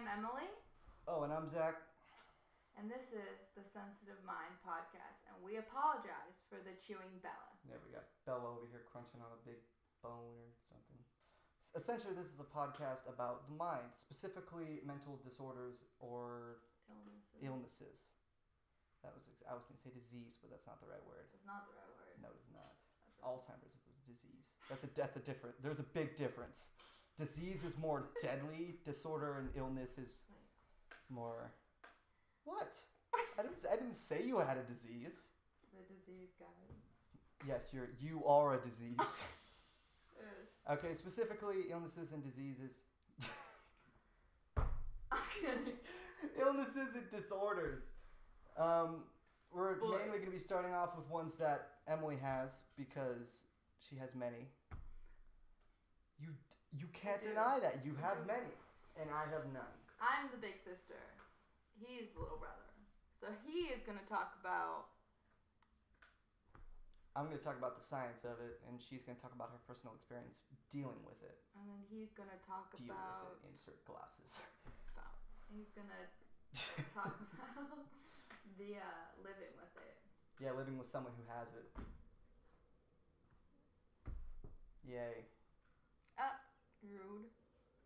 I'm Emily. Oh, and I'm Zach. And this is the Sensitive Mind podcast. And we apologize for the chewing Bella. Yeah, we got Bella over here crunching on a big bone or something. Essentially, this is a podcast about the mind, specifically mental disorders or illnesses. I was going to say disease, but that's not the right word. It's not the right word. No, it's not. Alzheimer's is a disease. That's a different. There's a big difference. Disease is more deadly. Disorder and illness is more. What? I didn't say you had a disease. The disease, guys. Yes, you are a disease. Okay, specifically illnesses and diseases. Illnesses and disorders. We're mainly going to be starting off with ones that Emily has because she has many. You can't deny that. You have many, and I have none. I'm the big sister. He's the little brother. So he is going to talk about... I'm going to talk about the science of it, and she's going to talk about her personal experience dealing with it. And then he's going to talk Deal about... with it. Insert glasses. Stop. He's going to talk about the living with it. Yeah, living with someone who has it. Yay. Rude.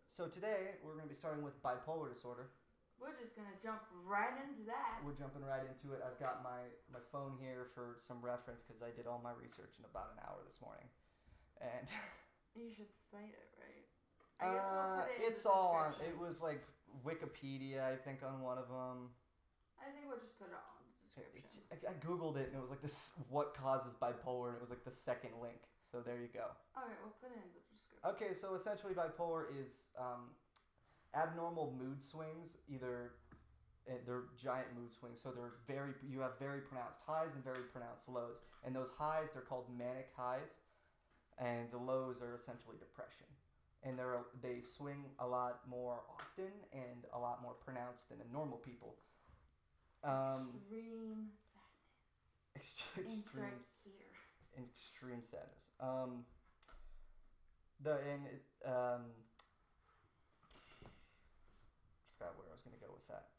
So today, we're going to be starting with bipolar disorder. We're just going to jump right into that. We're jumping right into it. I've got my phone here for some reference because I did all my research in about an hour this morning. And you should cite it, right? I guess we'll put it in it's the all on. description. It was like Wikipedia, I think, on one of them. I think we'll just put it on the description. I googled it and it was like this: what causes bipolar, and it was like the second link. So there you go. Alright, we'll put it in the description. Okay, so essentially bipolar is abnormal mood swings. Either they're giant mood swings, so you have very pronounced highs and very pronounced lows. And those highs, they're called manic highs, and the lows are essentially depression. And they swing a lot more often and a lot more pronounced than in normal people. Extreme sadness. Extreme here. Extreme sadness. Forgot where I was going to go with that.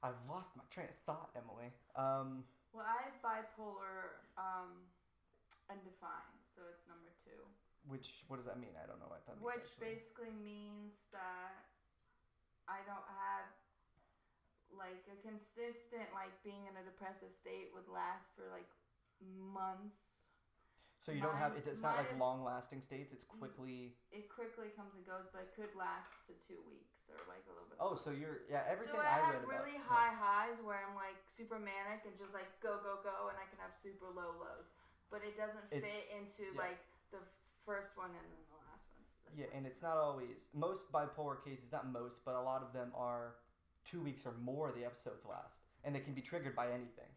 I've lost my train of thought, Emily. Well, I have bipolar undefined, so it's number 2. What does that mean? I don't know what that means. Which basically means that I don't have like a consistent, like being in a depressive state would last for like months. So you don't have it's not like long lasting states, it's quickly... It quickly comes and goes, but it could last to 2 weeks or like a little bit Oh, longer. So everything so I read have about... really high highs where I'm like super manic and just like go, and I can have super low lows. But it doesn't fit into like the first one and then the last one. Like and it's not always... Most bipolar cases, not most, but a lot of them are 2 weeks or more the episodes last. And they can be triggered by anything.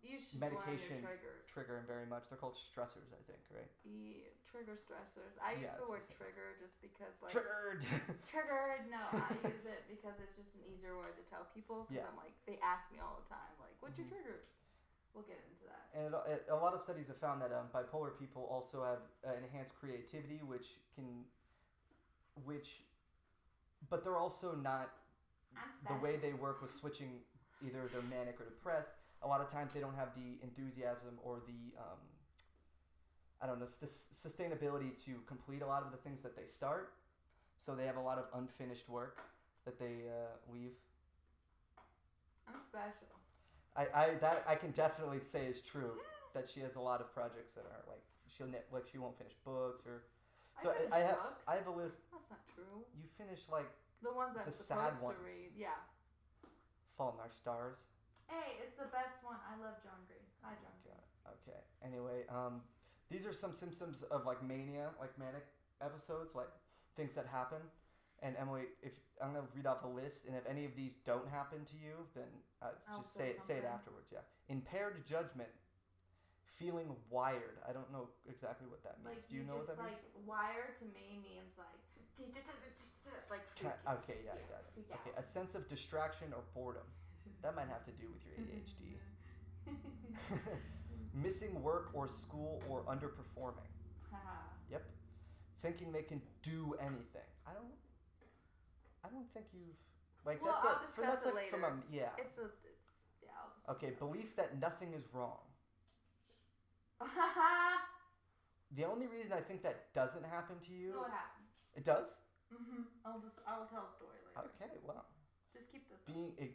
You should medication learn your triggers. Trigger them very much. They're called stressors, I think, right? Yeah, trigger stressors. I use the word trigger just because, like... Triggered! Triggered! No, I use it because it's just an easier word to tell people. Because I'm like, they ask me all the time, like, what's your triggers? We'll get into that. And a lot of studies have found that bipolar people also have enhanced creativity, but they're also not... The way they work with switching, either they're manic or depressed, a lot of times they don't have the enthusiasm or the, sustainability to complete a lot of the things that they start. So they have a lot of unfinished work that they leave. I'm special. I can definitely say is true, that she has a lot of projects that are like, she won't finish books or... So I have a list. That's not true. You finish like... The ones that I'm supposed to read, yeah. Fault in Our Stars. Hey, it's the best one. I love John Green. Hi, John Green. Okay. Anyway, these are some symptoms of like mania, like manic episodes, like things that happen. And Emily, if I'm gonna read off a list, and if any of these don't happen to you, then just say it afterwards. Yeah. Impaired judgment. Feeling wired. I don't know exactly what that means. Like, do you know what that means? Like wired to me means like okay, yeah, I got it. Okay, a sense of distraction or boredom. That might have to do with your ADHD. Missing work or school or I don't think you've like Well, that's I'll a discuss that's it like from a later. yeah. I'll just Okay, belief that nothing is wrong. Haha. The only reason I think that doesn't happen to you. No, it happens. It does? I'll tell a story later. Okay, well. Just keep this.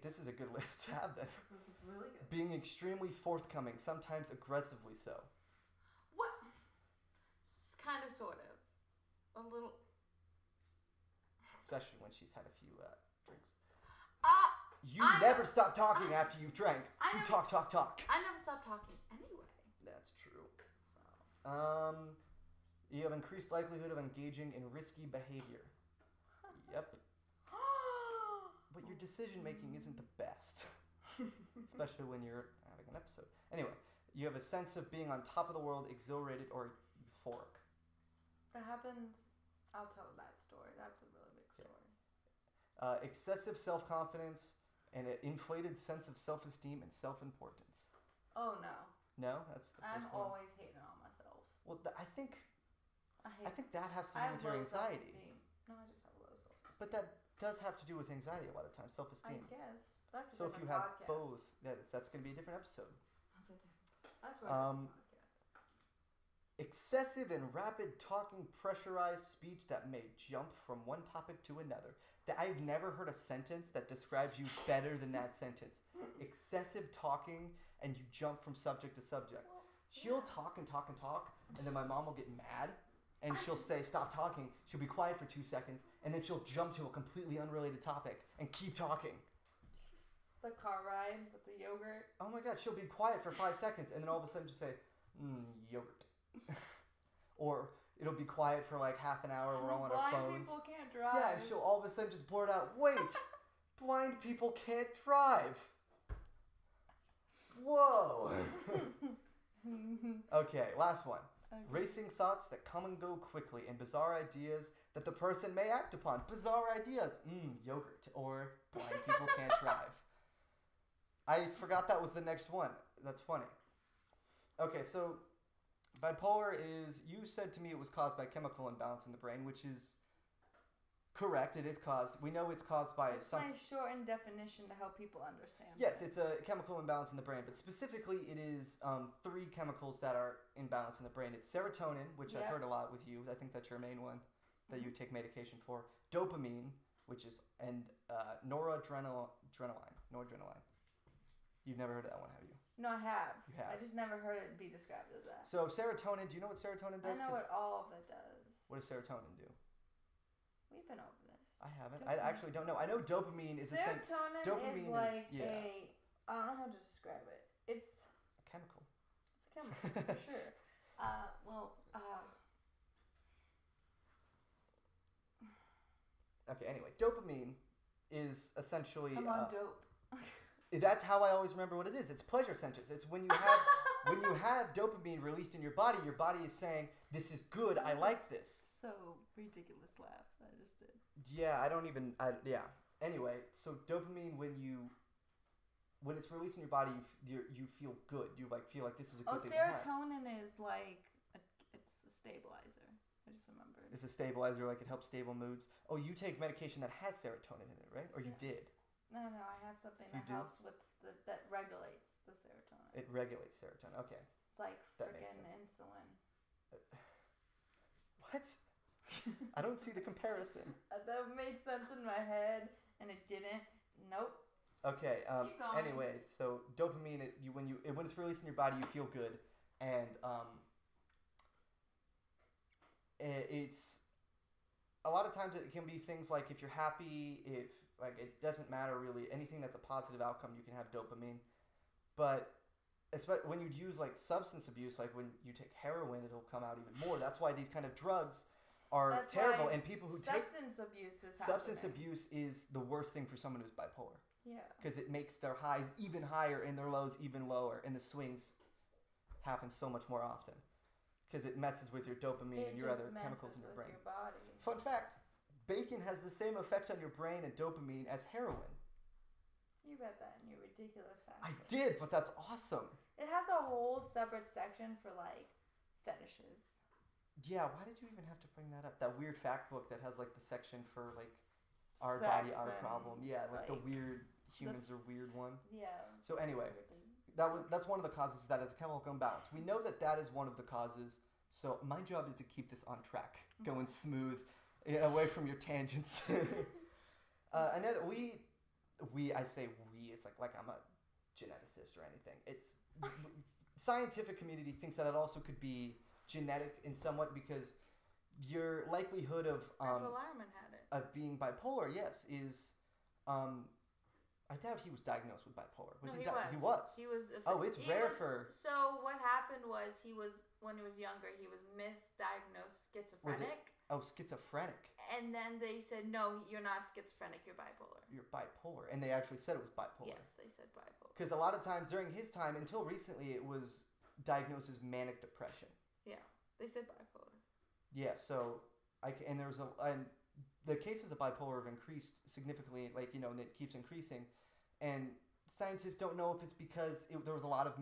This is a good list to have then. This is really good. Being extremely forthcoming, sometimes aggressively so. What? Kind of, sort of. A little. Especially when she's had a few drinks. You I never stop talking after you've drank. You talk. I never stop talking anyway. That's true. So. You have increased likelihood of engaging in risky behavior. Yep. But your decision making isn't the best. Especially when you're having an episode. Anyway, you have a sense of being on top of the world, exhilarated, or euphoric. That happens. I'll tell that story. That's a really big story. Excessive self-confidence and an inflated sense of self-esteem and self-importance. Oh, no. No? That's the first I'm one. always hating on myself. Well, I think that has to I do with have your low anxiety. self-esteem. No, I just have low self-esteem. But that does have to do with anxiety a lot of times, self-esteem. I guess. That's a So if you different have podcast. both, that's going to be a different episode. That's a different podcast. Excessive and rapid talking, pressurized speech that may jump from one topic to another. I've never heard a sentence that describes you better than that sentence. Excessive talking and you jump from subject to subject. Well, She'll talk and talk and talk, and then my mom will get mad, and she'll say, stop talking. She'll be quiet for 2 seconds, and then she'll jump to a completely unrelated topic and keep talking. The car ride with the yogurt. Oh my god, she'll be quiet for 5 seconds, and then all of a sudden just say, yogurt. Or it'll be quiet for like half an hour, we're all on our phones. Blind people can't drive. Yeah, and she'll all of a sudden just blurt out, wait, blind people can't drive. Whoa. Okay, last one. Okay. Racing thoughts that come and go quickly and bizarre ideas that the person may act upon. Bizarre ideas. Yogurt. Or blind people can't drive. I forgot that was the next one. That's funny. Okay, so bipolar is, you said to me it was caused by chemical imbalance in the brain, which is correct. It is caused. We know it's caused by Explain shortened definition to help people understand. Yes, it's a chemical imbalance in the brain, but specifically it is 3 chemicals that are imbalanced in the brain. It's serotonin, which I've heard a lot with you. I think that's your main one that you take medication for. Dopamine, which is, and noradrenaline. You've never heard of that one, have you? No, I have. You have. I just never heard it be described as that. So serotonin, do you know what serotonin does? I know what all of it does. What does serotonin do? We've been over this. I haven't. I actually don't know. I know dopamine is serotonin dopamine is like a I don't know how to describe it. It's a chemical. It's a chemical for sure. Okay. Anyway, dopamine is essentially. I'm on dope. That's how I always remember what it is. It's pleasure centers. It's when you have dopamine released in your body is saying, "This is good. I like this." So ridiculous laugh I just did. Yeah, yeah. Anyway, so dopamine when it's released in your body, you feel good. You feel like this is a good thing to have. Serotonin is like it's a stabilizer. I just remembered. It's a stabilizer, like it helps stable moods. Oh, you take medication that has serotonin in it, right? Or you did? No, I have something that helps with that regulates the serotonin. It regulates serotonin. Okay. It's like freaking insulin. What? I don't see the comparison. That made sense in my head, and it didn't. Nope. Okay. Keep going. Anyway, so dopamine, when it's released in your body, you feel good, and it's a lot of times it can be things like if you're happy, if like it doesn't matter really, anything that's a positive outcome, you can have dopamine, but especially when you use like substance abuse, like when you take heroin, it'll come out even more. That's why these kind of drugs are terrible, and people who take substance abuse is the worst thing for someone who's bipolar. Yeah. Because it makes their highs even higher and their lows even lower, and the swings happen so much more often. Because it messes with your dopamine and your other chemicals in your brain. Your body. Fun fact, bacon has the same effect on your brain and dopamine as heroin. You read that in your ridiculous fact. I did, but that's awesome. It has a whole separate section for like fetishes. Yeah, why did you even have to bring that up? That weird fact book that has like the section for like our sex body, our and, problem. Yeah, like the like, weird humans are weird one. Yeah. So anyway, that's one of the causes that is chemical imbalance. We know that is one of the causes. So my job is to keep this on track, going smooth, away from your tangents. I know that I say we, it's like I'm a geneticist or anything. It's scientific community thinks that it also could be genetic in somewhat because your likelihood of Larman had it. of being bipolar, yes, is I doubt he was diagnosed with bipolar. He was. It's rare for. So what happened was when he was younger, he was misdiagnosed schizophrenic. Schizophrenic. And then they said, no, you're not schizophrenic, you're bipolar. You're bipolar. And they actually said it was bipolar. Yes, they said bipolar. Because a lot of times during his time, until recently, it was diagnosed as manic depression. Yeah, they said bipolar. Yeah, so, and the cases of bipolar have increased significantly, and it keeps increasing. And scientists don't know if it's because there was a lot of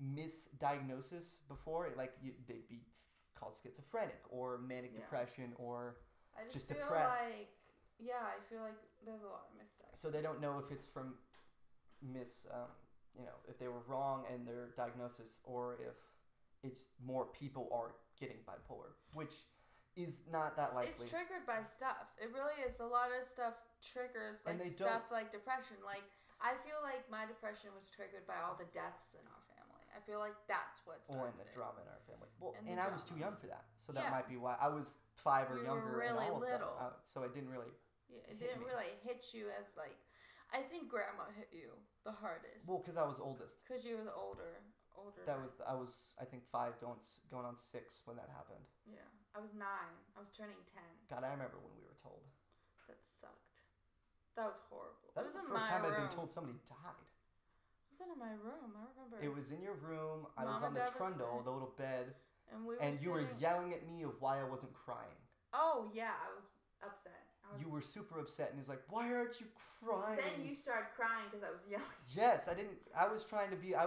misdiagnosis before. They'd be called schizophrenic or manic depression or just depressed. I feel like there's a lot of misdiagnosis. So they don't know if it's from if they were wrong in their diagnosis or if it's more people are getting bipolar, which is not that likely. It's triggered by stuff. It really is. A lot of stuff triggers stuff like depression. Like I feel like my depression was triggered by all the deaths in our family. I feel like that's what started and the drama in our family. Well, and I drama. was too young for that, so that might be why. I was 5 or younger. You were really and all little, of that, so it didn't really. Yeah, it didn't really hit you as like. I think Grandma hit you the hardest. Well, because I was oldest. Because you were the older. I was I think 5 going on 6 when that happened. Yeah, I was 9. I was turning 10. God, I remember when we were told. That sucked. That was horrible. That was the first time I'd been told somebody died. It wasn't in my room. I remember. It was in your room. I was on the trundle, the little bed, and you were yelling at me of why I wasn't crying. Oh yeah, I was upset. You were super upset, and he's like, "Why aren't you crying?" Then you started crying because I was yelling. Yes, I didn't. I was trying to be a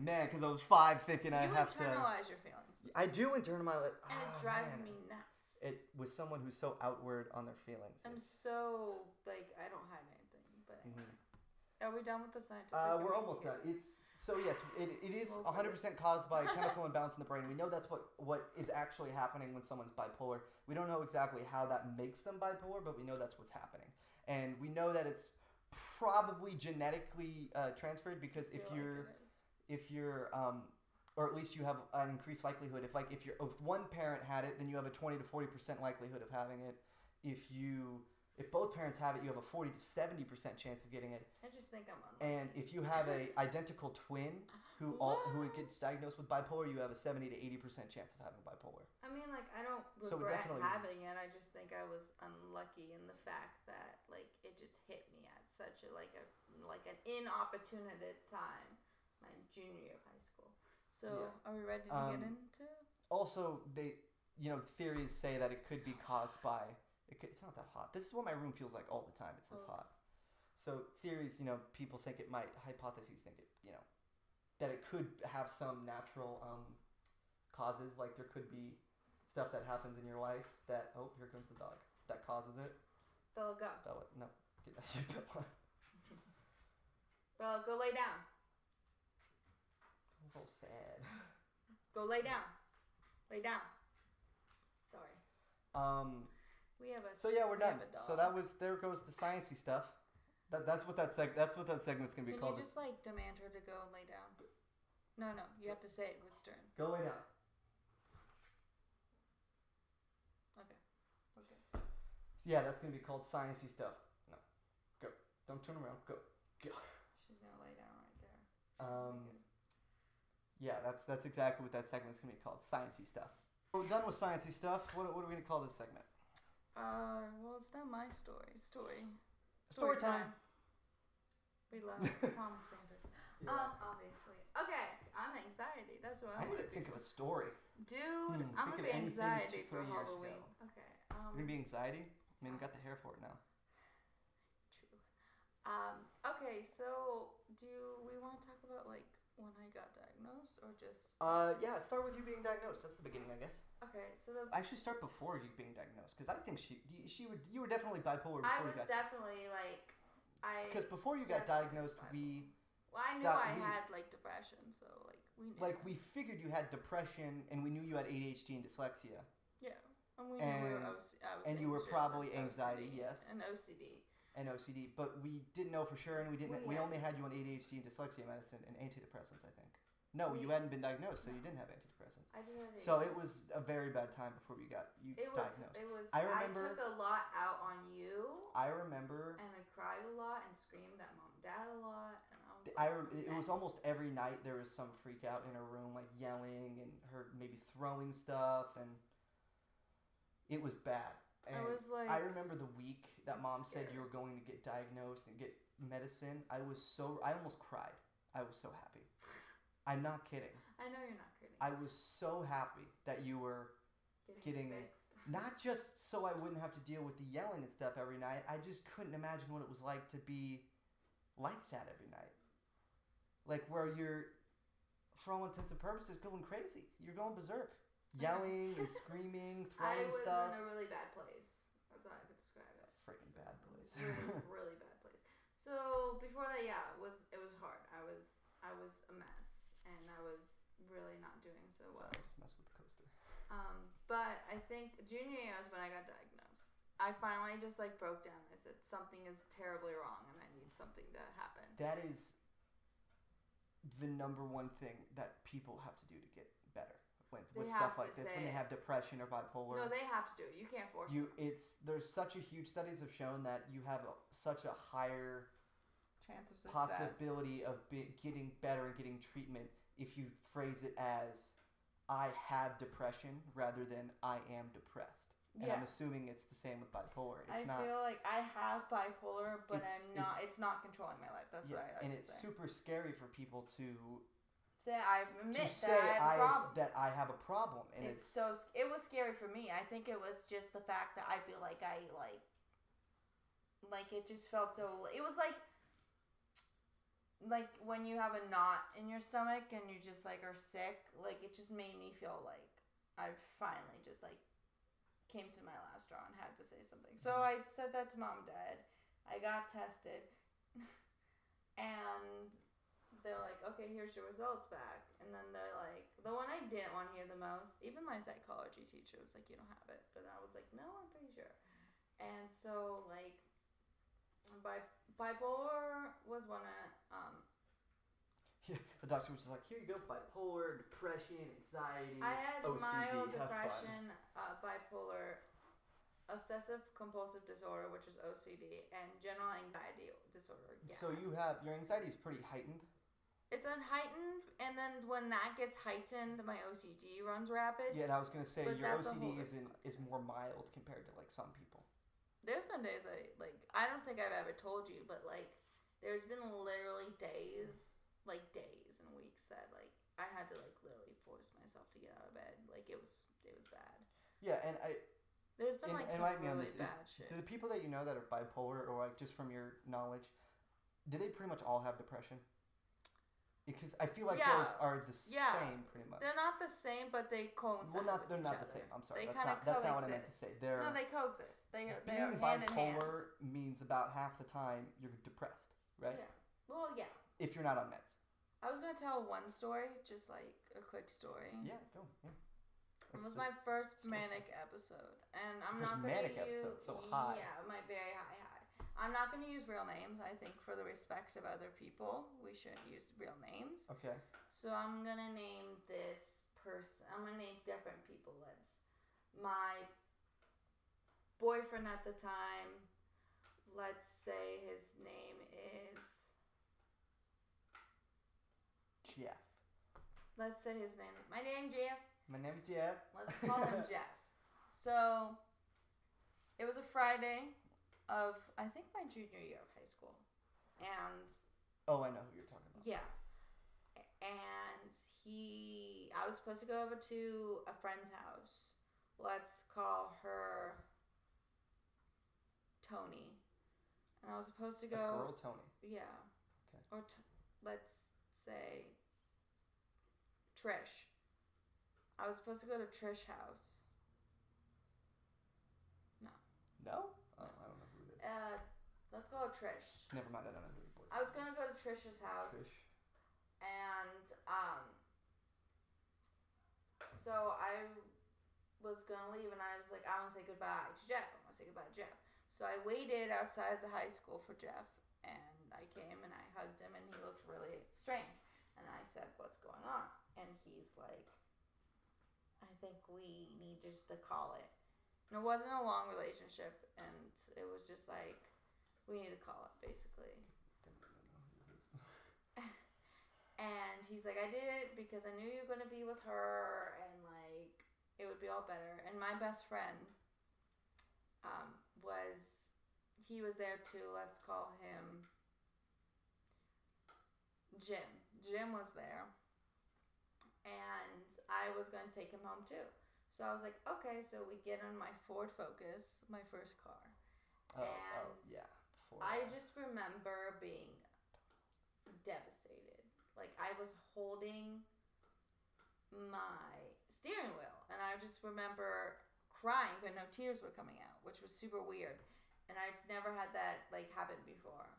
man because I was 5, thinking I have to. You internalize your feelings. I do internalize. And it drives me nuts. It was someone who's so outward on their feelings. I'm so I don't hide anything. But anyway. Are we done with the scientific? We're almost done. Yes, it is 100% caused by chemical imbalance in the brain. We know that's what is actually happening when someone's bipolar. We don't know exactly how that makes them bipolar, but we know that's what's happening. And we know that it's probably genetically transferred because if you're or at least you have an increased likelihood. If one parent had it, then you have a 20 to 40% likelihood of having it. If both parents have it, you have a 40 to 70% chance of getting it. I just think I'm unlucky. And if you have a identical twin who gets diagnosed with bipolar, you have a 70 to 80% chance of having bipolar. I mean, I don't regret having it. I just think I was unlucky in the fact that it just hit me at such an inopportune time, my junior year of high school. So are we ready to get into? Also, theories say that it could be caused by. It's not that hot. This is what my room feels like all the time. It's this hot. So theories, people think it might. Hypotheses think it, that it could have some natural causes. Like there could be stuff that happens in your life that. Oh, here comes the dog. That causes it. Bella, go. Bella, no. Get that shit, Bella. Bella, go lay down. I'm so sad. Go lay down. Lay down. Sorry. We have a. So yeah, we're done. So there goes the sciencey stuff. That's what that segment's gonna be called. Can you just demand her to go and lay down? No, you have to say it with stern. Go lay down. Okay. So yeah, that's gonna be called sciencey stuff. No, go. Don't turn around. Go. She's gonna lay down right there. Yeah, that's exactly what that segment's gonna be called. Sciencey stuff. We're done with sciencey stuff. What are we gonna call this segment? Well, it's not my story. Story time. We love Thomas Sanders. Yeah. Obviously. Okay, I'm anxiety. That's what I need to think of a story. Dude, I'm gonna be anxiety for Halloween. Okay. You're gonna be anxiety? I mean, you got the hair for it now. True. Okay, so do we want to talk about When I got diagnosed, or just... Yeah, start with you being diagnosed. That's the beginning, I guess. Okay, so Actually, start before you being diagnosed, because I think you were definitely bipolar before you got... definitely, like, Because before you got diagnosed, Well, I knew I had, like, depression, so, like, we knew. Like, we figured you had depression, and we knew you had ADHD and dyslexia. Yeah, and we knew I was and you were probably anxiety, OCD, yes. And OCD. And OCD, but we didn't know for sure, and we only had you on ADHD and dyslexia medicine and antidepressants, I think. No, you hadn't been diagnosed, so you didn't have antidepressants. I didn't have ADHD. So it was a very bad time before you got diagnosed. I took a lot out on you. I remember. And I cried a lot and screamed at mom and dad a lot, and I was it was almost every night there was some freak out in her room, like yelling and her maybe throwing stuff, and it was bad. And I remember the week that mom said you were going to get diagnosed and get medicine. I almost cried. I was so happy. I'm not kidding. I know you're not kidding. I was so happy that you were getting fixed. Not just so I wouldn't have to deal with the yelling and stuff every night. I just couldn't imagine what it was like to be like that every night. Like where you're, for all intents and purposes, going crazy. You're going berserk. Yelling and screaming, throwing stuff. I was in a really bad place. That's how I could describe it. Freaking bad place. Really bad place. So before that, yeah, it was hard. I was a mess, and I was really not doing so well. Sorry, I just messed with the coaster. But I think junior year was when I got diagnosed. I finally just like broke down. I said something is terribly wrong, and I need something to happen. That is the number one thing that people have to do to get better. With stuff like this, when they have depression or bipolar. No, they have to do it. You can't force them. There's such a huge studies have shown that you have such a higher chance of success. Possibility of getting better and getting treatment if you phrase it as I have depression rather than I am depressed. And I'm assuming it's the same with bipolar. I feel like I have bipolar, but it's not controlling my life. That's what I like to say. And it's super scary for people to I admit that I have a problem. That I have a problem, and it was scary for me. I think it was just the fact that I feel like I like it just felt so. It was like when you have a knot in your stomach and you just like are sick. Like it just made me feel like I finally just like came to my last straw and had to say something. So I said that to mom and dad. I got tested, and they're like, okay, here's your results back. And then they're like, the one I didn't want to hear the most, even my psychology teacher was like, you don't have it. But I was like, no, I'm pretty sure. And so, like, bipolar was one of... yeah, the doctor was just like, here you go, bipolar, depression, anxiety, I had OCD, mild depression, bipolar, obsessive-compulsive disorder, which is OCD, and general anxiety disorder. Yeah. So your anxiety is pretty heightened? It's heightened, and then when that gets heightened, my OCD runs rapid. Yeah, and I was going to say, your OCD is more mild compared to, like, some people. There's been days I don't think I've ever told you, but, like, there's been literally days and weeks that, like, I had to, like, literally force myself to get out of bed. Like, it was bad. Yeah, and there's been, some really bad shit. Do the people that you know that are bipolar, or, like, just from your knowledge, do they pretty much all have depression? Because I feel like those are the same, pretty much. They're not the same, but they coincide. Well, they're not the same. I'm sorry. That's not what I meant to say. No, they coexist. They are being hand in hand. Bipolar means about half the time you're depressed, right? Yeah. Well, yeah. If you're not on meds. I was gonna tell one story, just like a quick story. Yeah, go. Yeah. It was my first manic episode, and I'm not gonna manic episode, so high. Yeah, my very high. I'm not going to use real names. I think for the respect of other people, we shouldn't use real names. Okay. So I'm going to name this person. I'm going to name different people. My boyfriend at the time, let's say his name is... Jeff. Let's say his name. My name's Jeff. My name's Jeff. Let's call him Jeff. So it was a Friday of, I think, my junior year of high school. And... Oh, I know who you're talking about. Yeah. And I was supposed to go over to a friend's house. Let's call her Tony. And I was supposed to go... A girl, Tony? Yeah. Okay. Or let's say Trish. I was supposed to go to Trish's house. No. No? Oh, I don't know who it is. Let's go to Trish. Never mind, I don't know who it is. I was gonna go to Trish's house. Trish. And, so I was gonna leave, and I was like, I want to say goodbye to Jeff. So I waited outside the high school for Jeff, and I came and I hugged him, and he looked really strange. And I said, "What's going on?" And he's like, "I think we need just to call it." And it wasn't a long relationship, and it was just like, we need to call it, basically. And he's like, "I did it because I knew you were going to be with her, and like it would be all better." And my best friend he was there too. Let's call him Jim. Jim was there, and I was going to take him home too. So I was like, okay. So we get on my Ford Focus, my first car. Yeah. I just remember being devastated. Like, I was holding my steering wheel, and I just remember crying, but no tears were coming out, which was super weird. And I've never had that, like, happen before.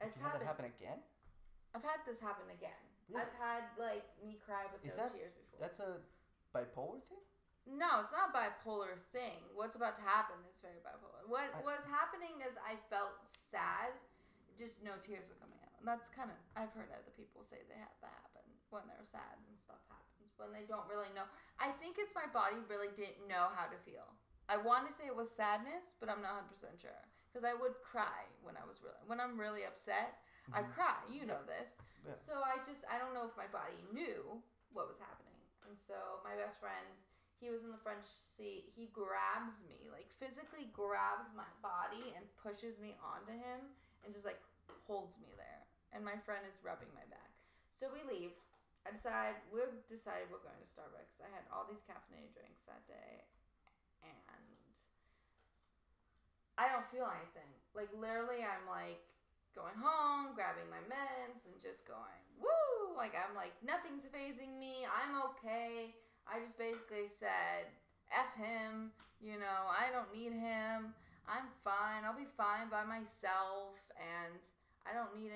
Have you had that happen again? I've had this happen again. Really? I've had, like, me cry with no tears before. That's a bipolar thing? No, it's not a bipolar thing. What's about to happen is very bipolar. What was happening is I felt sad, just no tears were coming out. And that's kind of, I've heard other people say they have that happen when they're sad and stuff happens, when they don't really know. I think it's my body really didn't know how to feel. I want to say it was sadness, but I'm not 100% sure. Because I would cry when I'm really upset, I cry. You know this. Yeah. So I don't know if my body knew what was happening. And so my best friend, he was in the front seat. He grabs me, like physically grabs my body and pushes me onto him and just like holds me there. And my friend is rubbing my back. So we leave. We decided we're going to Starbucks. I had all these caffeinated drinks that day. And I don't feel anything. Like, literally, I'm like going home, grabbing my meds, and just going, woo! Like, I'm like, nothing's phasing me. I'm okay. I just basically said, F him. You know, I don't need him. I'm fine. I'll be fine by myself. And I don't need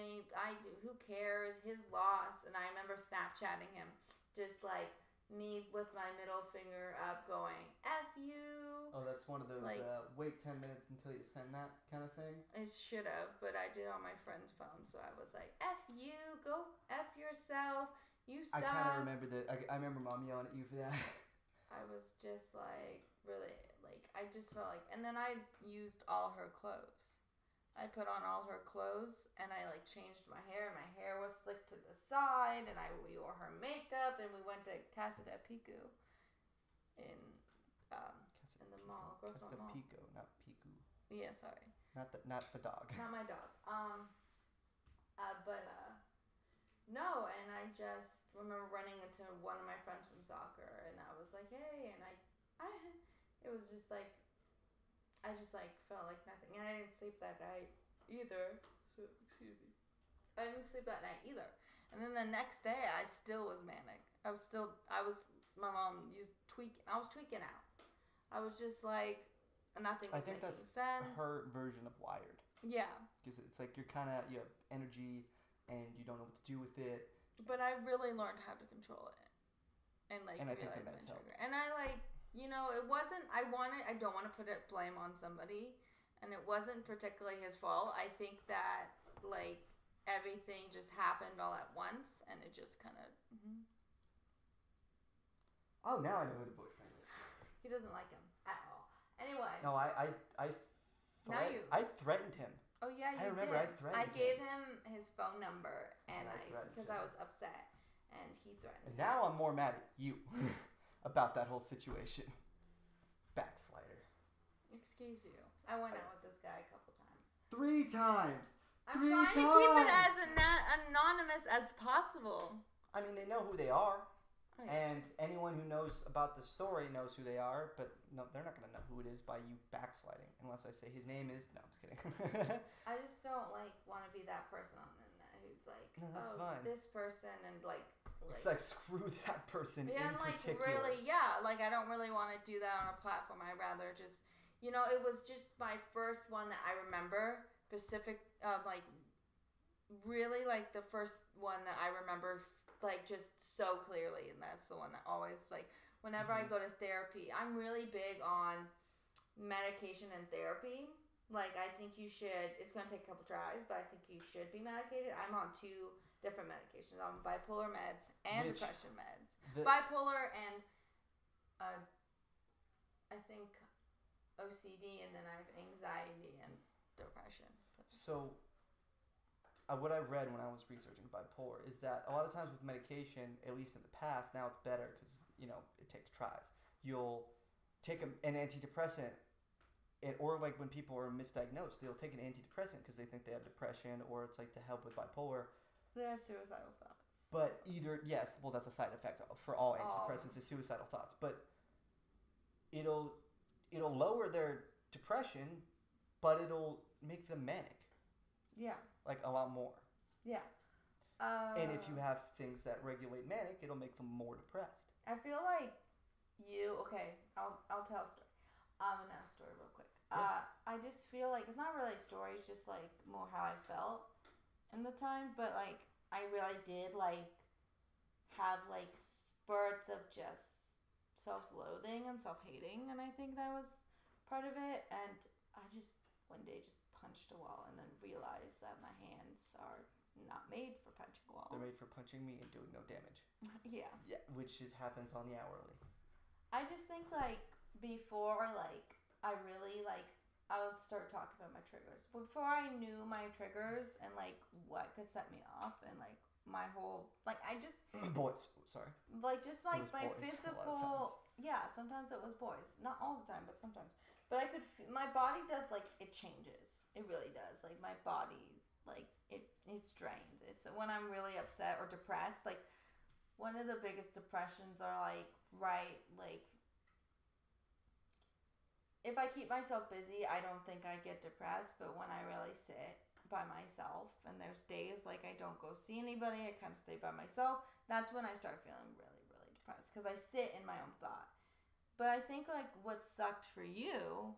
who cares? His loss. And I remember Snapchatting him. Just like, me with my middle finger up going, F you. Oh, that's one of those, like, wait 10 minutes until you send that kind of thing? I should have, but I did on my friend's phone, so I was like, F you, go F yourself, you suck. I kind of remember that. I remember Mom yelling at you for that. I was just like, really, like, I just felt like, and then I used all her clothes. I put on all her clothes, and I, like, changed my hair, and my hair was slicked to the side, and we wore her makeup, and we went to Casa de Pico in the mall, Grossmont Mall. Casa de Pico, not Pico. Yeah, sorry. Not the dog. Not my dog. No, and I just remember running into one of my friends from soccer, and I was like, hey, and it was just like, I just like felt like nothing, and I didn't sleep that night either. So excuse me. I didn't sleep that night either, and then the next day I still was manic. I was my mom used tweak. I was tweaking out. I was just like nothing was making sense. I think that's her version of wired. Yeah. Because it's like you have energy and you don't know what to do with it. But I really learned how to control it, and like realize my trigger. And I like. You know, it wasn't, I don't want to put blame on somebody, and it wasn't particularly his fault. I think that, like, everything just happened all at once, and it just kind of, Oh, now I know who the boyfriend is. He doesn't like him at all. Anyway. No, I threatened him. Oh, yeah, you remember, did. I threatened him. I gave him his phone number, and because I was upset, and he threatened me. And now I'm more mad at you. About that whole situation. Backslider. Excuse you. I went out with this guy a couple times. 3 times! I'm trying to keep it as anonymous as possible. I mean, they know who they are. Oh, yeah. And anyone who knows about the story knows who they are, but no, they're not going to know who it is by you backsliding. Unless I say his name is... No, I'm just kidding. I just don't, want to be that person on the internet who's like, no, that's fine. This person, and, It's like screw that person in and like particular. really, like I don't really want to do that on a platform. I'd rather just, it was just my first one that I remember specific, like really like the first one that I remember like just so clearly, and that's the one that always like whenever I go to therapy, I'm really big on medication and therapy. Like I think you should. It's gonna take a couple tries, but I think you should be medicated. I'm on 2 different medications. I'm on bipolar meds and depression meds. Bipolar and I think OCD, and then I have anxiety and depression. So, what I read when I was researching bipolar is that a lot of times with medication, at least in the past, now it's better because it takes tries. You'll take an antidepressant, or like when people are misdiagnosed, they'll take an antidepressant because they think they have depression, or it's like to help with bipolar. They have suicidal thoughts. But that's a side effect for all antidepressants is suicidal thoughts. But it'll lower their depression, but it'll make them manic. Yeah. Like a lot more. Yeah. And if you have things that regulate manic, it'll make them more depressed. I feel like I'll tell a story. I'm gonna tell a story real quick. Yeah. I just feel like it's not really a story. It's just like more how I felt in the time. But like I really did like have like spurts of just self-loathing and self-hating, and I think that was part of it. And I just one day just punched a wall and then realized that my hands are not made for punching walls. They're made for punching me and doing no damage. Yeah, which happens on the hourly. I just think like before like I really like I would start talking about my triggers. Before I knew my triggers and like what could set me off and like my whole like I just boys, sorry. Like just like my physical, sometimes it was boys. Not all the time, but sometimes. But I could my body does like it changes. It really does. Like my body like it's drained. It's when I'm really upset or depressed, like one of the biggest depressions are like if I keep myself busy, I don't think I get depressed, but when I really sit by myself and there's days like I don't go see anybody, I kind of stay by myself, that's when I start feeling really, really depressed because I sit in my own thought. But I think like what sucked for you,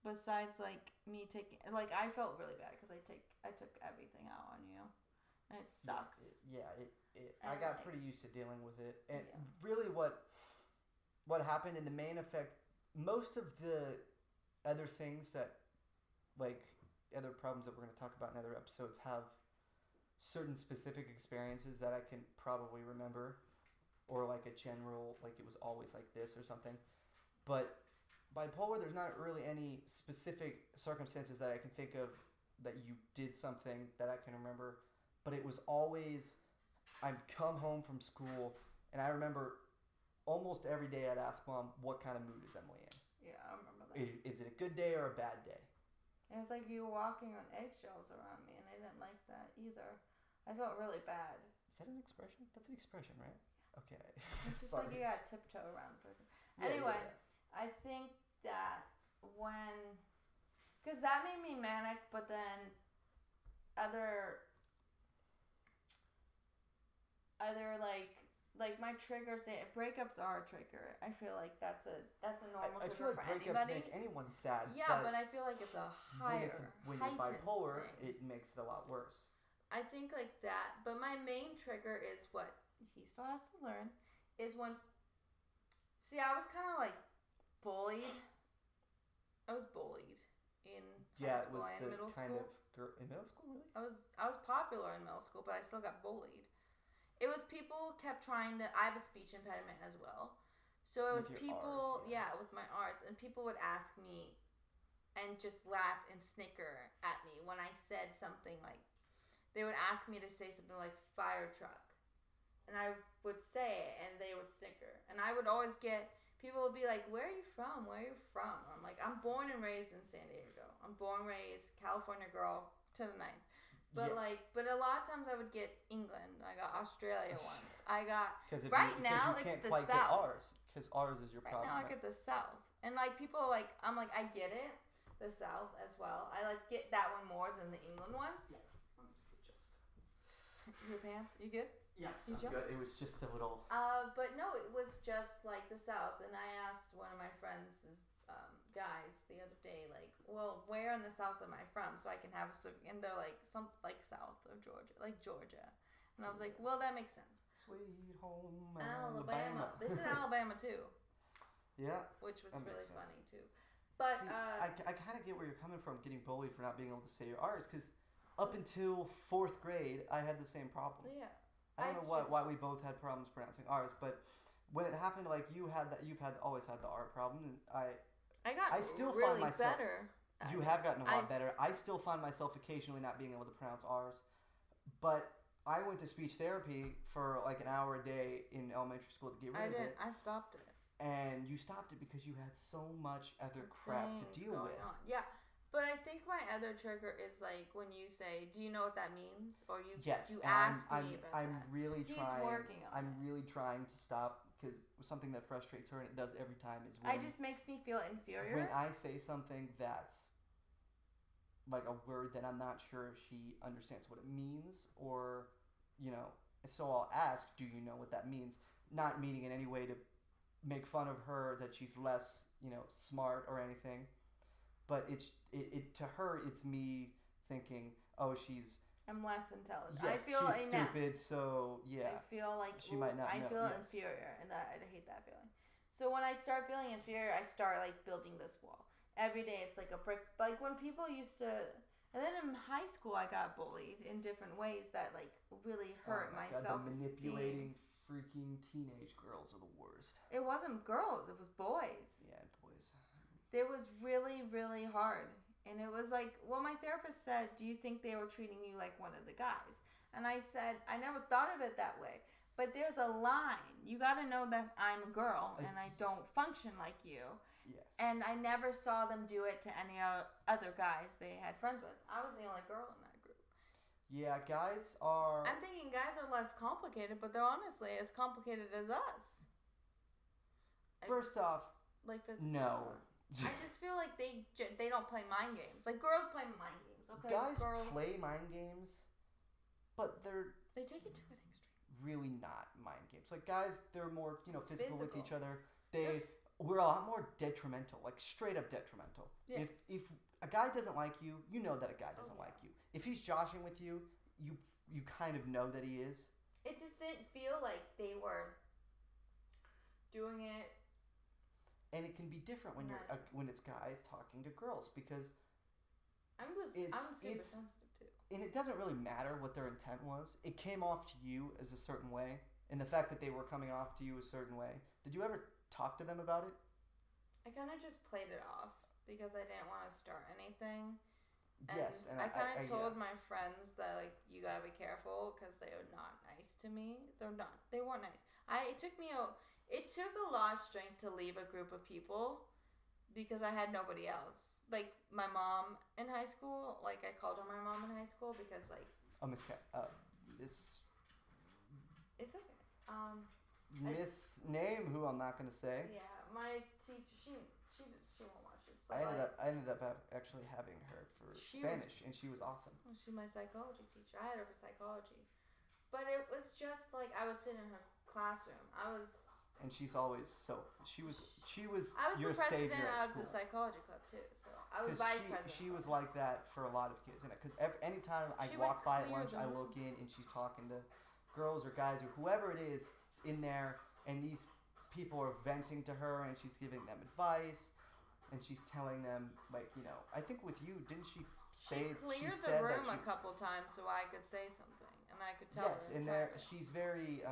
besides like me taking, like I felt really bad because I took everything out on you, and it sucks. I got pretty used to dealing with it, and really what happened in the main effect, most of the other things that like other problems that we're going to talk about in other episodes have certain specific experiences that I can probably remember, or like a general like it was always like this or something. But bipolar, there's not really any specific circumstances that I can think of that you did something that I can remember, but it was always I'd come home from school and I remember almost every day I'd ask Mom, what kind of mood is Emily in? Yeah, I remember that. Is it a good day or a bad day? And it's like you were walking on eggshells around me, and I didn't like that either. I felt really bad. Is that an expression? That's an expression, right? Okay. It's just like you got to tiptoe around the person. Anyway, I think that because that made me manic, but then other like my triggers, breakups are a trigger. I feel like that's a normal trigger for anybody. I feel like breakups make anyone sad. Yeah, but I feel like it's a higher when you're bipolar, it makes it a lot worse. I think like that, but my main trigger is what he still has to learn is when. See, I was kind of like bullied. I was bullied in high school and middle school. In middle school, really? I was popular in middle school, but I still got bullied. It was people kept trying to. I have a speech impediment as well, so it was people. R's, with my R's, and people would ask me, and just laugh and snicker at me when I said something like. They would ask me to say something like fire truck, and I would say it, and they would snicker, and I would always get. People would be like, "Where are you from? Where are you from?" I'm like, "I'm born and raised in San Diego. I'm born and raised California girl to the ninth." But but a lot of times I would get England. I got Australia once. I got now it's the South. Because ours is your problem. Right now I get the South, and like people are like I'm like I get it, the South as well. I like get that one more than the England one. Yeah. Your pants? You good? Yes. You jump? Good. It was just a little. But no, it was just like the South, and I asked one of my friends, guys, the other day, like, well, where in the South am I from, so I can have and they're like, some like south of Georgia, like Georgia, and I was like, well, that makes sense. Sweet home Alabama. They said Alabama too. Yeah. Which was really funny too. But see, I kind of get where you're coming from, getting bullied for not being able to say your R's, because up until 4th grade, I had the same problem. Yeah. I don't know why we both had problems pronouncing R's, but when it happened, like you've always had the R problem, and I still really find myself better. You have gotten a lot better. I still find myself occasionally not being able to pronounce R's, but I went to speech therapy for like an hour a day in elementary school to get rid of it. I stopped it. And you stopped it because you had so much other crap to deal with. On. Yeah. But I think my other trigger is like when you say, "Do you know what that means?" Or you ask me about I'm that. Really He's trying. Working on I'm it. really trying to stop, because something that frustrates her, and it does every time, is it just makes me feel inferior. When I say something that's like a word that I'm not sure if she understands what it means, or so I'll ask, "Do you know what that means?" Not meaning in any way to make fun of her that she's less, smart or anything. But it to her, it's me thinking, oh, I'm less intelligent. Yes, I feel she's inept. Stupid, so yeah. I feel like she might not. I feel inferior, and I hate that feeling. So when I start feeling inferior, I start like building this wall. Every day it's like a brick. Like when people used to, and then in high school I got bullied in different ways that like really hurt my self-esteem. The manipulating freaking teenage girls are the worst. It wasn't girls, it was boys. Yeah, boys. It was really, really hard. And it was like, well, my therapist said, do you think they were treating you like one of the guys? And I said, I never thought of it that way. But there's a line. You got to know that I'm a girl and I don't function like you. Yes. And I never saw them do it to any other guys they had friends with. I was the only girl in that group. Yeah, guys are... I'm thinking guys are less complicated, but they're honestly as complicated as us. First off, like physically. No. I just feel like they don't play mind games. Like girls play mind games, okay? Guys play mind games, but they take it to an extreme. Really not mind games. Like guys, they're more physical with each other. We're a lot more detrimental, like straight up detrimental. Yeah. If a guy doesn't like you, you know that a guy doesn't like you. If he's joshing with you, you kind of know that he is. It just didn't feel like they were doing it. And it can be different when when it's guys talking to girls, because I'm super sensitive too. And it doesn't really matter what their intent was. It came off to you as a certain way, and the fact that they were coming off to you a certain way. Did you ever talk to them about it? I kind of just played it off because I didn't want to start anything. Yes, and I kind of told my friends that like you gotta be careful because they are not nice to me. They weren't nice. It took a lot of strength to leave a group of people because I had nobody else. Like my mom in high school, like I called her my mom in high school because like. Oh, Miss Cat. It's okay. Miss name, who I'm not gonna say. Yeah, my teacher. She won't watch this. I ended up actually having her for Spanish, and she was awesome. Well, she's my psychology teacher. I had her for psychology, but it was just like I was sitting in her classroom. And she's always she was your the savior president at of school. the psychology club too, so I was vice president. She was like that for a lot of kids, and because anytime I walk by at lunch, I look in and she's talking to girls or guys or whoever it is in there, and these people are venting to her, and she's giving them advice, and she's telling them like I think with you, didn't she say she cleared the room a couple times so I could say something and I could tell her. Yes, and there she's very.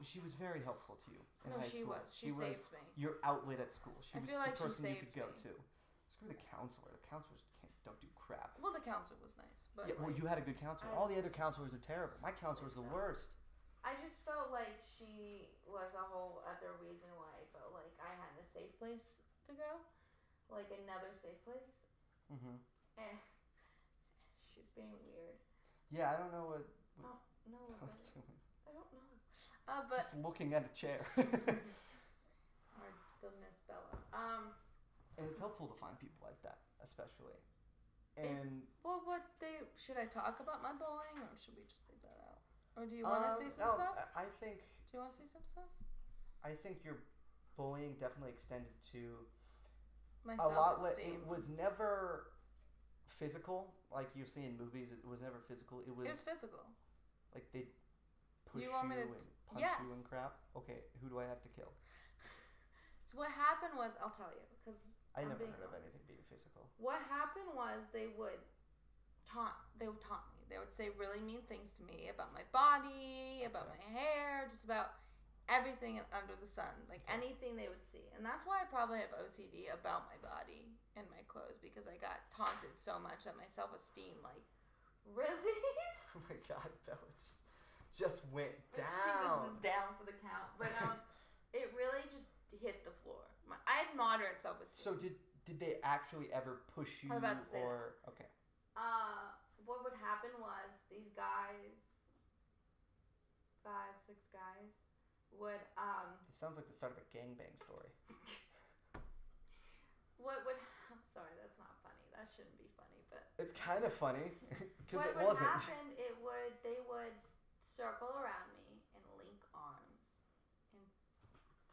She was very helpful to you in high school. She saved me. Your outlet at school. She was the person you could go to. Screw the counselor. The counselors don't do crap. Well, the counselor was nice, but well, you had a good counselor. All the other counselors are terrible. My counselor was the worst. I just felt like she was a whole other reason why I felt like I had a safe place to go, like another safe place. Mhm. She's being weird. Yeah, I don't know what. No, I was doing. I don't know. But just looking at a chair. Or the Miss Bella. And it's helpful to find people like that, especially. Should I talk about my bullying, or should we just leave that out? Or do you want to say some stuff? I think. Do you want to say some stuff? I think your bullying definitely extended to My a lot. self-esteem. It was never physical, like you see in movies. It was never physical. It was physical. Like they push You you, want me to and punch yes. you and crap. Okay, who do I have to kill? So what happened was, I'll tell you, because I never heard of anything being physical. What happened was they would taunt me. They would say really mean things to me about my body, about my hair, just about everything under the sun, like anything they would see. And that's why I probably have OCD about my body and my clothes, because I got taunted so much that my self-esteem, like, really? Oh my God, Bella just went down. She just is down for the count. But it really just hit the floor. I had moderate self-esteem. So did they actually ever push you? I'm about to say or that. Okay. What would happen was these guys, 5, 6 guys, would This sounds like the start of a gangbang story. I'm sorry, that's not funny. That shouldn't be funny, but it's kind of funny because it what wasn't. happened? They would circle around me and link arms and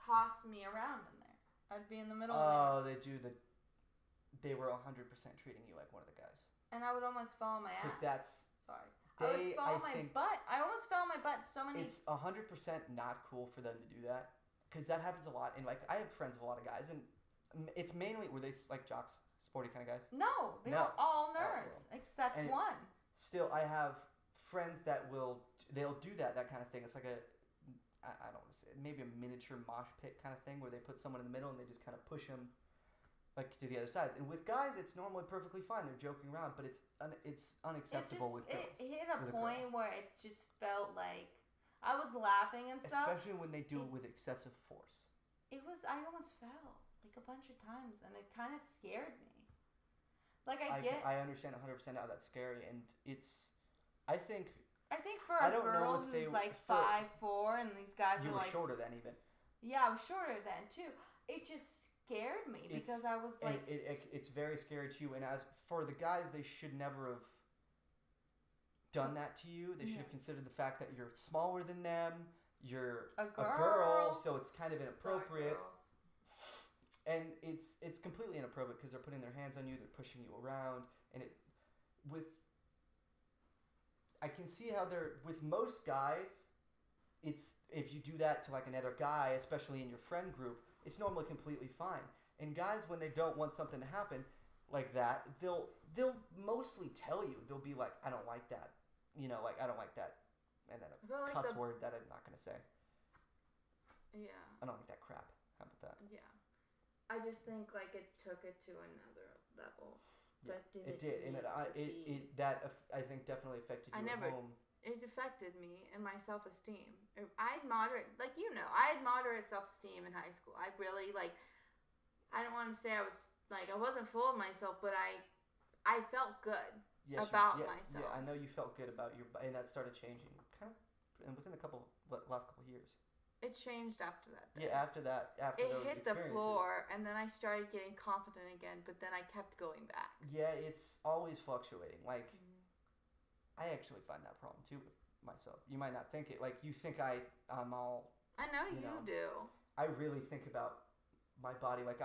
toss me around in there. I'd be in the middle. Oh, they were 100% treating you like one of the guys. And I would almost fall on my ass. Because that's sorry. I would fall on my butt. I almost fell on my butt so many. It's 100% not cool for them to do that, because that happens a lot. And like, I have friends of a lot of guys, and it's mainly were they like jocks, sporty kind of guys? No, they were all nerds except and one. Still, I have friends that they'll do that kind of thing. It's like I don't want to say it, maybe a miniature mosh pit kind of thing where they put someone in the middle and they just kind of push them like to the other sides. And with guys, it's normally perfectly fine. They're joking around, but it's unacceptable with girls. It hit a point where it just felt like I was laughing and stuff. Especially when they do it with excessive force. I almost fell like a bunch of times, and it kind of scared me. Like I understand 100% how that's scary, and I think for a girl who's like 5'4", and these guys you are were like shorter than even. Yeah, I was shorter then too. It just scared me because I was like, it's very scary to you. And as for the guys, they should never have done that to you. They should have considered the fact that you're smaller than them. You're a girl, so it's kind of inappropriate. Sorry, and it's completely inappropriate because they're putting their hands on you, they're pushing you around, and I can see how with most guys, it's if you do that to like another guy, especially in your friend group, it's normally completely fine. And guys, when they don't want something to happen like that, they'll mostly tell you. They'll be like, I don't like that. Like, I don't like that. And then a cuss word that I'm not going to say. Yeah. I don't like that crap. How about that? Yeah. I just think like it took it to another level. Yeah, that it did. And I think definitely affected you at home. It affected me and my self-esteem. I had moderate self-esteem in high school. I really I don't want to say I wasn't full of myself, but I felt good about myself. Yeah, I know you felt good about and that started changing kind of within last couple of years. It changed after that day. Yeah, after it hit the floor, and then I started getting confident again, but then I kept going back. Yeah, it's always fluctuating. Like, I actually find that problem too with myself. You might not think it. Like, you think I'm all... I know you do. I really think about my body. Like,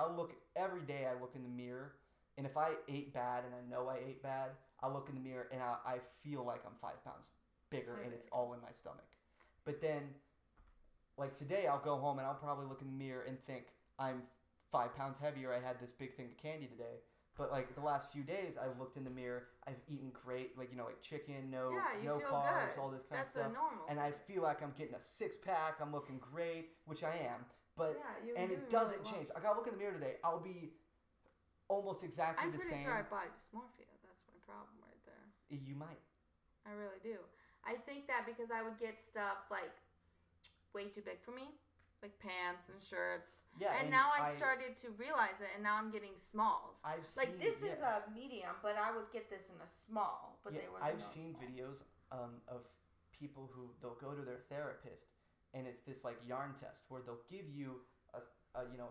every day I look in the mirror, and if I ate bad and I know I ate bad, I'll look in the mirror and I feel like I'm 5 pounds bigger, and it's all in my stomach. But then, like today, I'll go home and I'll probably look in the mirror and think I'm 5 pounds heavier. I had this big thing of candy today. But like the last few days, I've looked in the mirror. I've eaten great, like chicken, no carbs, all this kind of stuff. That's normal. And I feel like I'm getting a 6-pack. I'm looking great, which I am. But it doesn't change. Like, I'll look in the mirror today. I'll be almost exactly the same. I'm pretty sure I have body dysmorphia. That's my problem right there. You might. I really do. I think that because I would get stuff like way too big for me, like pants and shirts. Yeah, and now I started to realize it, and now I'm getting smalls. This is a medium, but I would get this in a small. But I've seen videos of people who they'll go to their therapist, and it's this like yarn test where they'll give you a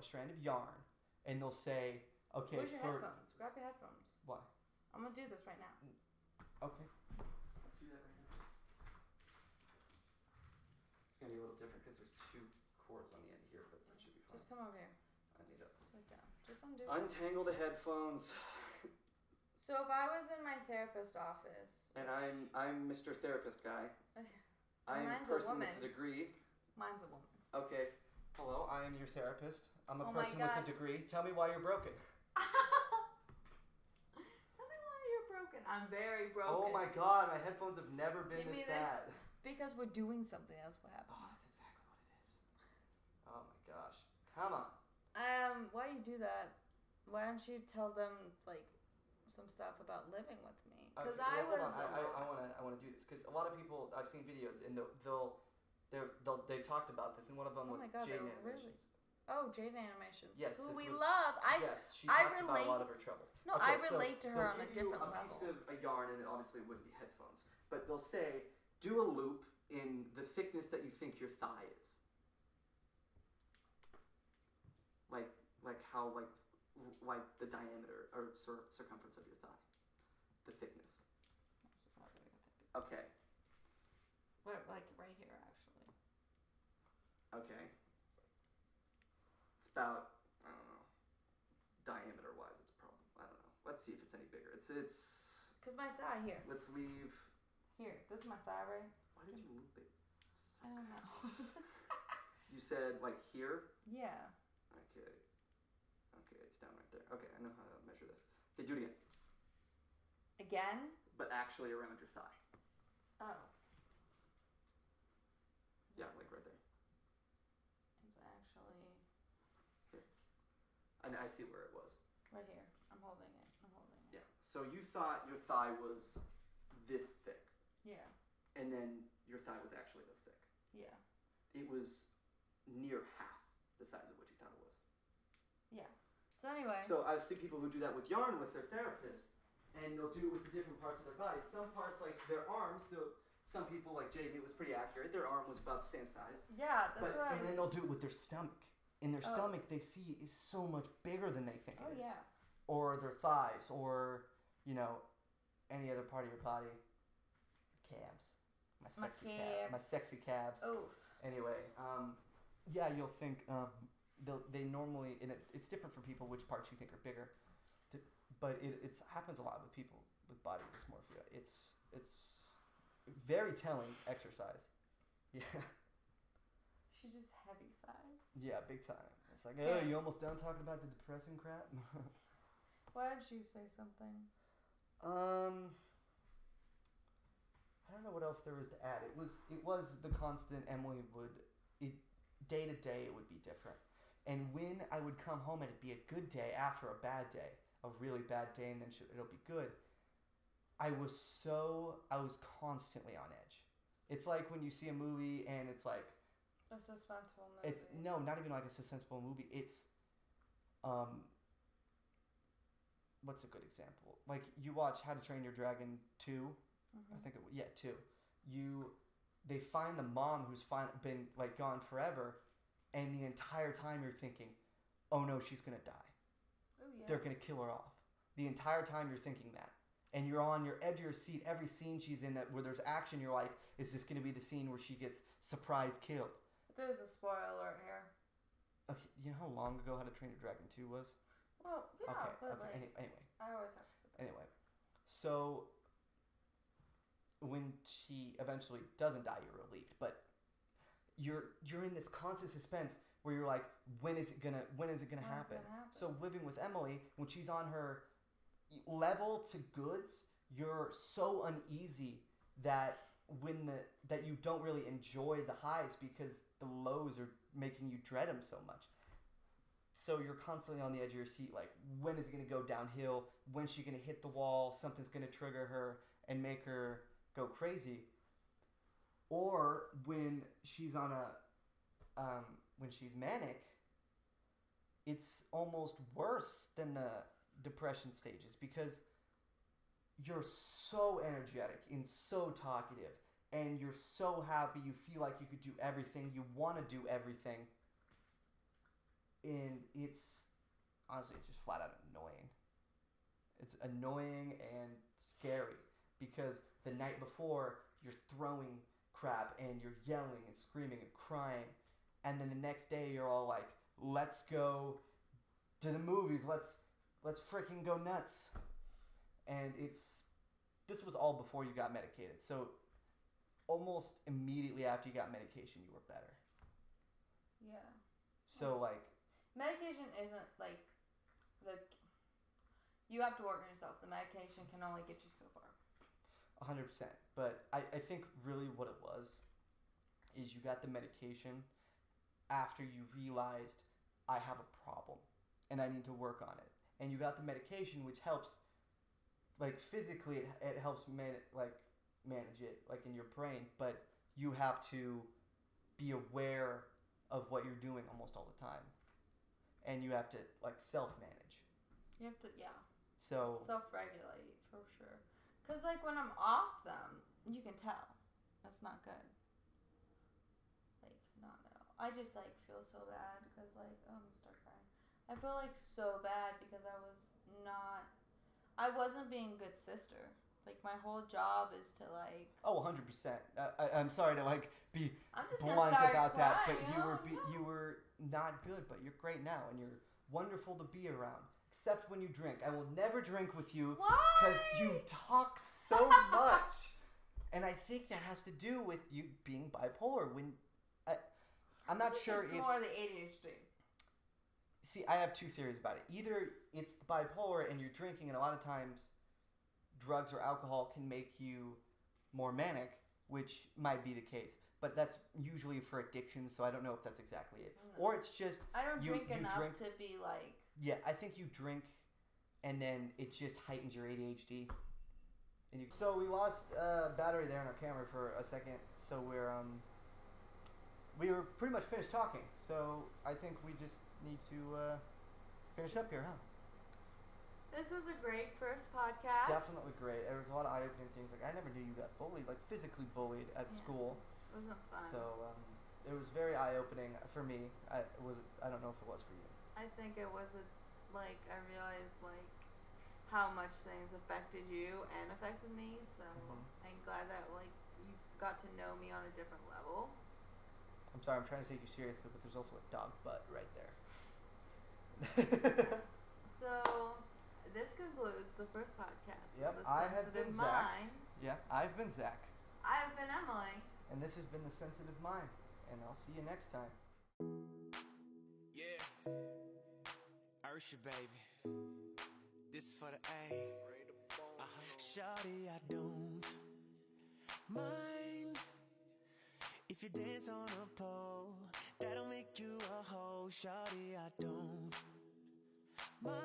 strand of yarn, and they'll say, okay, where's your headphones? Grab your headphones. Why? I'm gonna do this right now. Okay. Let's do that right now. gonna be a little different because there's 2 cords on the end here, but that should be fine. Just come over here. I need to Sit down. Just undo. untangle the headphones. So if I was in my therapist office, And I'm Mr. Therapist guy. I'm a mine's a person woman. with a degree. Mine's a woman. Okay. Hello, I am your therapist. I'm a Oh my person with a God. degree. Tell me why you're broken. Tell me why you're broken. I'm very broken. Oh my God, my headphones have never been Give me this this. bad. Because we're doing something. That's what happens. Oh, that's exactly what it is. Oh my gosh. Come on. Why do you do that? Why don't you tell them like some stuff about living with me? Because Okay, I was. I want to do this because a lot of people I've seen videos and they've talked about this and one of them was Oh my God, Jade they're Animations. Oh, Jade Animations. Yes, who this we was- love. Yes, she I talks about a lot of her relate- troubles. No, Okay, I so relate to her they'll on a give you different a piece level. of a yarn and it obviously wouldn't be headphones, but they'll say do a loop in the thickness that you think your thigh is. Like how like the diameter or circumference of your thigh, the thickness. Okay. What, like right here, actually. Okay. It's about, I don't know, diameter wise it's probably, I don't know. Let's see if it's any bigger. It's Cause my thigh here. let's leave. Here, this is my thigh, right? Why did you loop it? I don't know. You said like here? Yeah. Okay. Okay, it's down right there. Okay, I know how to measure this. Okay, do it again. Again? But actually around your thigh. Oh. Yeah, like right there. It's actually I see where it was. right here. I'm holding it. Yeah. So you thought your thigh was this thick, Yeah. and then your thigh was actually this thick. Yeah. It was near half the size of what you thought it was. Yeah. So anyway. So I've seen people who do that with yarn with their therapist, and they'll do it with the different parts of their body. Some parts, like their arms, some people like Jade, it was pretty accurate. Their arm was about the same size. Yeah, that's what I was. And then they'll do it with their stomach. And their stomach, they see, is so much bigger than they think it is. yeah. Or their thighs, or any other part of your body. Calves. My sexy calves. Oof. Anyway, yeah, you'll think they normally, and it's different for people which parts you think are bigger, but it happens a lot with people with body dysmorphia. It's very telling exercise. Yeah. She just heavy sighed. Yeah, big time. It's like, Okay. oh, you almost done talking about the depressing crap? Why did you say something? I don't know what else there is to add. It was the constant Emily day to day it would be different. And when I would come home and it'd be a good day after a bad day, a really bad day, and then it'll be good, I was constantly on edge. It's like when you see a movie and it's like, A suspenseful movie. it's not even like a suspenseful movie. It's what's a good example? Like you watch How to Train Your Dragon 2. Mm-hmm. I think it was 2. They find the mom who's been like gone forever, and the entire time you're thinking, oh no, she's gonna die. Oh yeah. They're gonna kill her off. The entire time you're thinking that, and you're on your edge of your seat. Every scene she's in where there's action, you're like, is this gonna be the scene where she gets surprise killed? There's a spoiler alert here. Okay, you know how long ago How to Train Your Dragon 2 was? Well, yeah, but like, Anyway. I always have to put that. Anyway, so when she eventually doesn't die, you're relieved, but you're in this constant suspense where you're like, when is it gonna happen? So living with Emily, when she's on her level to goods, you're so uneasy that that you don't really enjoy the highs because the lows are making you dread them so much. So you're constantly on the edge of your seat, like, when is it going to go downhill? When's she going to hit the wall? Something's going to trigger her and make her go crazy. Or when she's when she's manic, it's almost worse than the depression stages because you're so energetic and so talkative and you're so happy. You feel like you could do everything. You want to do everything. And it's just flat out annoying. It's annoying and scary because the night before you're throwing crap and you're yelling and screaming and crying, and then the next day you're all like, let's go to the movies, let's freaking go nuts. And this was all before you got medicated, so almost immediately after you got medication you were better. Yeah. So like medication isn't like you have to work on yourself. The medication can only get you so far. 100%. But I think really what it was is you got the medication after you realized I have a problem and I need to work on it. And you got the medication, which helps, like physically it helps manage it, like in your brain, but you have to be aware of what you're doing almost all the time. And you have to like self-manage. You have to, yeah. So self-regulate for sure. Because like when I'm off them, you can tell. That's not good. Like, not at all. I just like feel so bad because like, oh, I'm gonna start crying. I feel like so bad because I wasn't being a good sister. Like my whole job is to like. Oh, 100%. I'm sorry to like be blunt about that, but you were not good, but you're great now and you're wonderful to be around. Except when you drink. I will never drink with you because you talk so much. And I think that has to do with you being bipolar. I'm not sure if... It's more the ADHD. See, I have two theories about it. Either it's bipolar and you're drinking, and a lot of times drugs or alcohol can make you more manic, which might be the case. But that's usually for addiction, so I don't know if that's exactly it. No. Or it's just... I don't drink enough to be like... Yeah, I think you drink, and then it just heightens your ADHD. So we lost battery there on our camera for a second, so we were pretty much finished talking. So I think we just need to finish up here, huh? This was a great first podcast. Definitely great. There was a lot of eye-opening things. Like I never knew you got bullied, like physically bullied at school. It wasn't fun. So it was very eye-opening for me. I don't know if it was for you. I think it was I realized like how much things affected you and affected me. So I'm glad that like you got to know me on a different level. I'm sorry, I'm trying to take you seriously, but there's also a dog butt right there. So this concludes the first podcast. Yep, of The I have Sensitive been Mind. Zach. Yeah, I've been Zach. I've been Emily. And this has been The Sensitive Mind. And I'll see you next time. Yeah. Ursha, baby. This is for the A. Shawty, I don't mind if you dance on a pole. That'll make you a hoe. Shawty, I don't mind